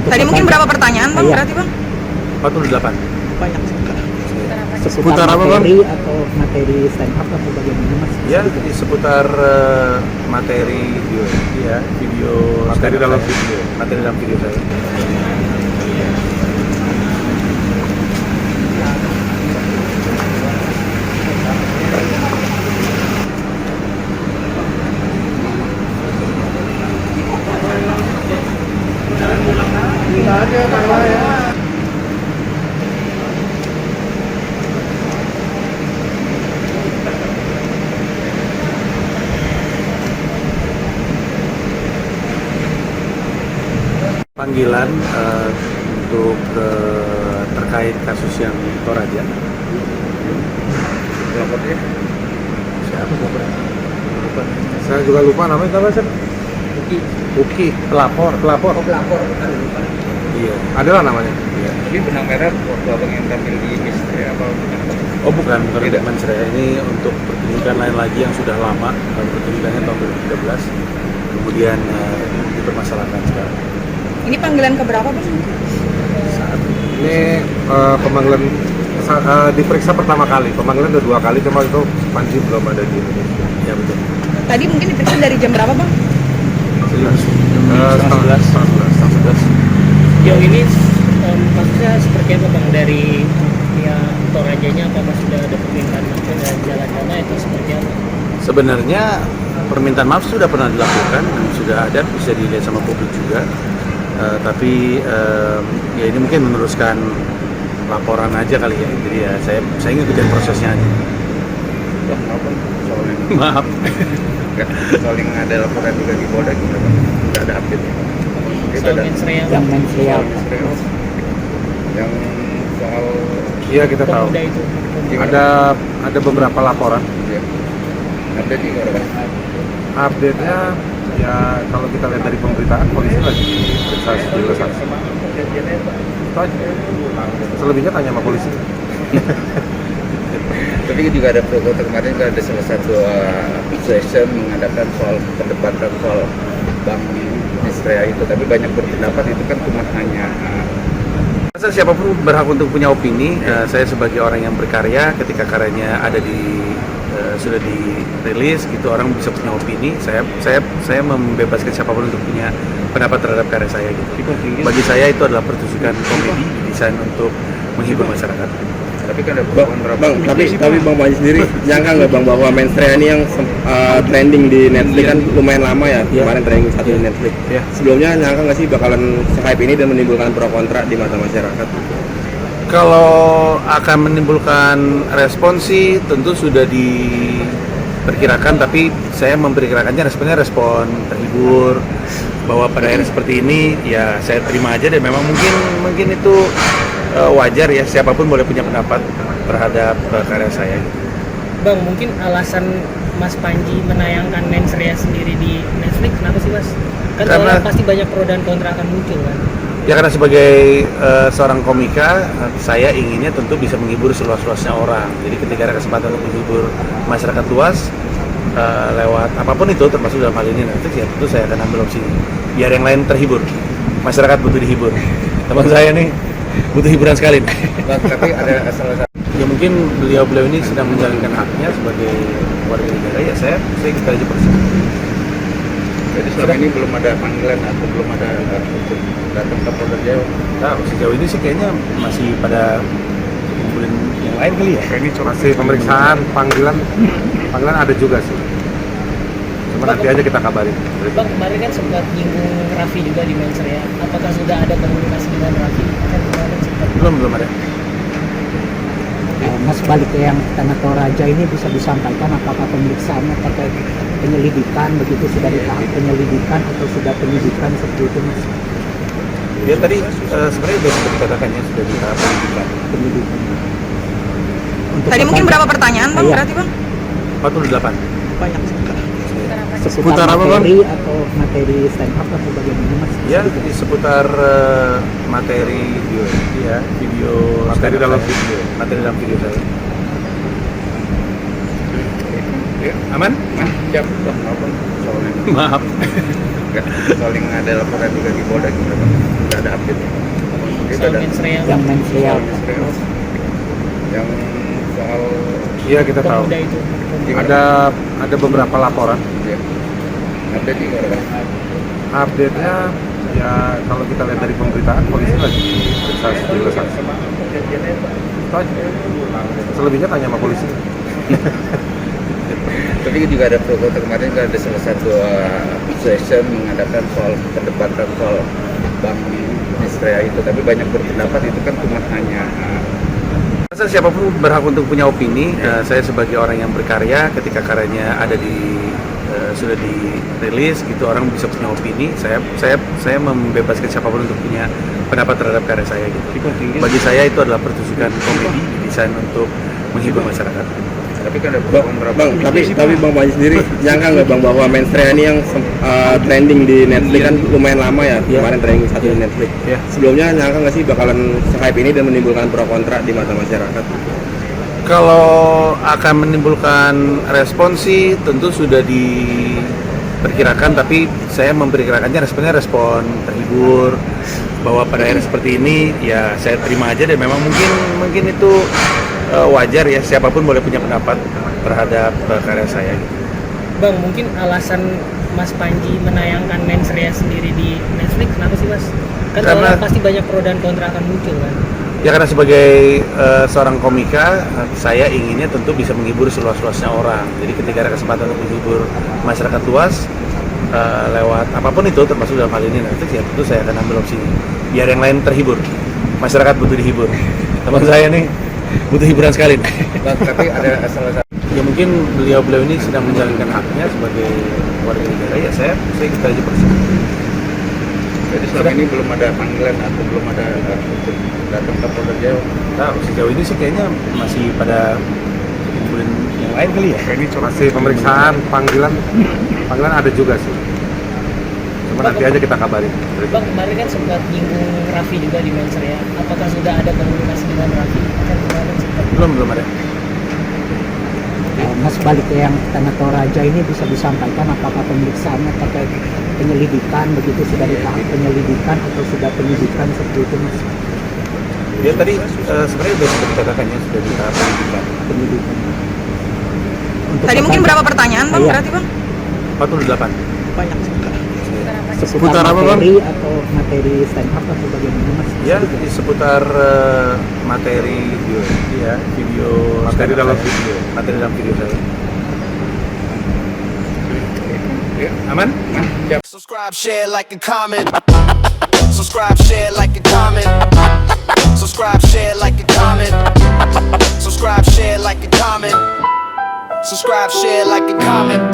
Tadi mungkin berapa pertanyaan Bang, berarti Bang? 48. Banyak Seputar apa, Bang? materi atau materi stand up atau bagaimana Mas? Ya, di seputar materi video materi dalam video saya. Panggilan untuk terkait kasus yang Toraja. Pelapornya siapa pelapornya? Saya juga lupa namanya apa sih? Uki, pelapor. Pelapor kan lupa. Iya, adalah namanya. Iya. Ini benang merah waktu abang yang tampil di misteri apa? Oh bukan, tidak Mensreya, ini untuk pertunjukan lain lagi yang sudah lama. Pertunjukannya tahun 2013, kemudian dipermasalahkan sekarang. Ini panggilan keberapa Bang? Saat ini pemanggilan diperiksa pertama kali, pemanggilan udah 2 kali, cuma itu Panji belum ada di Indonesia. Ya betul. Tadi mungkin diperiksa dari jam berapa Bang? Setengah 11. Sejauh ini kasusnya seperti apa Bang dari pihak Torajanya, apakah sudah ada permintaan maaf dan jalan-jalan atau seperti apa? Sebenarnya permintaan maaf sudah pernah dilakukan dan sudah ada, bisa dilihat sama publik juga. Tapi ya ini mungkin meneruskan laporan aja kali ya. Jadi ya saya ngikutin prosesnya aja. Maaf. Soal yang ada laporan juga di Polda juga Bang. Nggak ada update. Soal mensreya Yang Mensreya. Yang soal Iya kita tahu. pemuda itu. Ada beberapa laporan. ya, update juga ada Bang. Update-nya ya kalau kita lihat dari pemberitaan polisi lagi periksa sejumlah saksi. Itu aja. Selebihnya tanya sama polisi. Tapi juga ada kemarin juga ada salah satu session mengadakan soal perdebatan soal Bang Mistrea itu, tapi banyak berpendapat itu kan cuma hanya Rasa siapapun berhak untuk punya opini. Saya sebagai orang yang berkarya, ketika karyanya ada sudah dirilis, gitu orang bisa punya opini. Saya membebaskan siapapun untuk punya pendapat terhadap karya saya. Gitu. Bagi saya itu adalah pertunjukan komedi desain untuk menghibur masyarakat. tapi kan ada Bang, tapi Bang Panji sendiri nyangka nggak Bang bahwa Mensreya ini yang trending di Netflix kan lumayan lama ya, kemarin trending satu di Netflix. Ya. Sebelumnya nyangka nggak sih bakalan hype ini dan menimbulkan pro kontra di mata masyarakat? Kalau akan menimbulkan respon sih tentu sudah diperkirakan, tapi saya memperkirakannya responnya respon terhibur, bahwa pada era seperti ini ya saya terima aja, dan memang mungkin itu wajar ya, siapapun boleh punya pendapat terhadap karya saya. Bang, mungkin alasan Mas Panji menayangkan Mensreya sendiri di Netflix kenapa sih Mas? Kan Karena- soalnya pasti banyak pro dan kontra akan muncul kan. Ya karena sebagai seorang komika, saya inginnya tentu bisa menghibur seluas-luasnya orang. Jadi ketika ada kesempatan untuk menghibur masyarakat luas lewat apapun itu, termasuk dalam hal ini Netflix, ya tentu saya akan ambil opsi biar yang lain terhibur. Masyarakat butuh dihibur. Teman saya nih butuh hiburan sekali. Bang, tapi ada salah satu Ya mungkin beliau ini sedang menjalankan haknya sebagai warga negara, ya saya ikut aja proses. jadi selama ini belum ada panggilan atau belum ada datang ke Polda Jawa. Nah, sejauh ini sih kayaknya masih pada kumpulin yang lain kali ya. Ini Masih pemeriksaan, panggilan ada juga sih. Cuma nanti aja kita kabarin. Bang, kemarin kan sempat nyinggung Raffi juga di Mensreya. Apakah sudah ada komunikasi dengan Raffi? Kan kemarin sempat Belum ada. Mas, balik ke yang tanah Toraja ini bisa disampaikan apakah pemeriksaannya terkait penyelidikan, begitu sudah di tahap penyelidikan atau sudah penyidikan seperti itu Mas? Ya tadi sebenarnya sudah seperti dikatakan ya, sudah di tahap penyidikan. Penyidikan. Untuk Tadi mungkin berapa pertanyaan Bang, Iya. berarti Bang? 48. banyak Seputar apa, Bang? materi atau materi stand up atau bagaimana Mas? Ya di seputar materi video materi dalam video saya. ya, Aman? siap Bang, maaf soalnya Maaf. soal yang ada laporan juga di Polda juga Bang. Nggak ada update. Itu soal ada mensreanya Yang mensrea. yang soal Iya, kita tahu. pemuda itu. Ada beberapa laporan. ya, update gimana Bang? Update-nya ya kalau kita lihat dari pemberitaan polisi lagi periksa sejumlah saksi. Itu aja. Selebihnya tanya sama polisi. Tapi juga ada kemarin kan ada salah satu session mengadakan soal perdebatan soal Bank Nisrea itu, tapi banyak berpendapat itu kan cuma hanya Rasa siapapun berhak untuk punya opini. Saya sebagai orang yang berkarya, ketika karyanya ada sudah dirilis, gitu orang bisa punya opini. Saya membebaskan siapapun untuk punya pendapat terhadap karya saya. Gitu. Bagi saya itu adalah pertunjukan komedi didesain untuk menghibur masyarakat. tapi kan ada Bang, tapi Bang Panji sendiri nyangka nggak Bang bahwa mensrea ini yang trending di Netflix kan lumayan lama ya, kemarin trending satu di Netflix. Iya. Sebelumnya nyangka nggak sih bakalan se-hype ini dan menimbulkan pro kontra di mata masyarakat? Kalau akan menimbulkan respon sih tentu sudah diperkirakan, tapi saya memperkirakannya responnya respon terhibur, bahwa pada akhirnya seperti ini ya saya terima aja, dan memang mungkin itu wajar ya, siapapun boleh punya pendapat terhadap karya saya. Bang, mungkin alasan Mas Panji menayangkan mensrea sendiri di Netflix kenapa sih Mas? Kan Karena- soalnya pasti banyak pro dan kontra akan muncul kan. Ya karena sebagai seorang komika, saya inginnya tentu bisa menghibur seluas-luasnya orang. Jadi ketika ada kesempatan untuk menghibur masyarakat luas lewat apapun itu, termasuk dalam hal ini Netflix, ya tentu saya akan ambil opsi ini. Biar yang lain terhibur. Masyarakat butuh dihibur. Teman saya nih butuh hiburan sekali. Bang, tapi ada salah satu Ya mungkin beliau ini sedang menjalankan haknya sebagai warga negara. Ya saya ikut aja proses. jadi selama ini belum ada panggilan atau belum ada untuk datang ke Polda Jawa. Nah, sejauh ini sih kayaknya masih pada kumpulin yang lain kali ya. Ini masih pemeriksaan, panggilan ada juga sih. Cuma nanti aja kita kabarin. Bang, kemarin kan sempat nyinggung Raffi juga di mensrea. Apakah sudah ada komunikasi dengan Raffi? Kan kemarin sempat Belum ada. Mas, balik ke yang Tanah Toraja ini bisa disampaikan apakah pemeriksaannya terkait penyelidikan, begitu sudah di tahap penyelidikan atau sudah penyidikan seperti itu Mas? Dia tadi sebenarnya sudah sempat dikatakan ya, sudah di tahap penyidikan. Penyidikan. Untuk Tadi mungkin berapa pertanyaan bang Iya. berarti bang? 48. Banyak sekali. seputar apa, Bang? materi atau materi stand up atau bagaimana Mas? Ya, di seputar materi video materi dalam video saya. Ya, aman? Siap. Subscribe, share, like, and comment. Subscribe, share, like, and comment. Subscribe, share, like, and comment. Subscribe, share, like, and comment. Subscribe, share, like, and comment.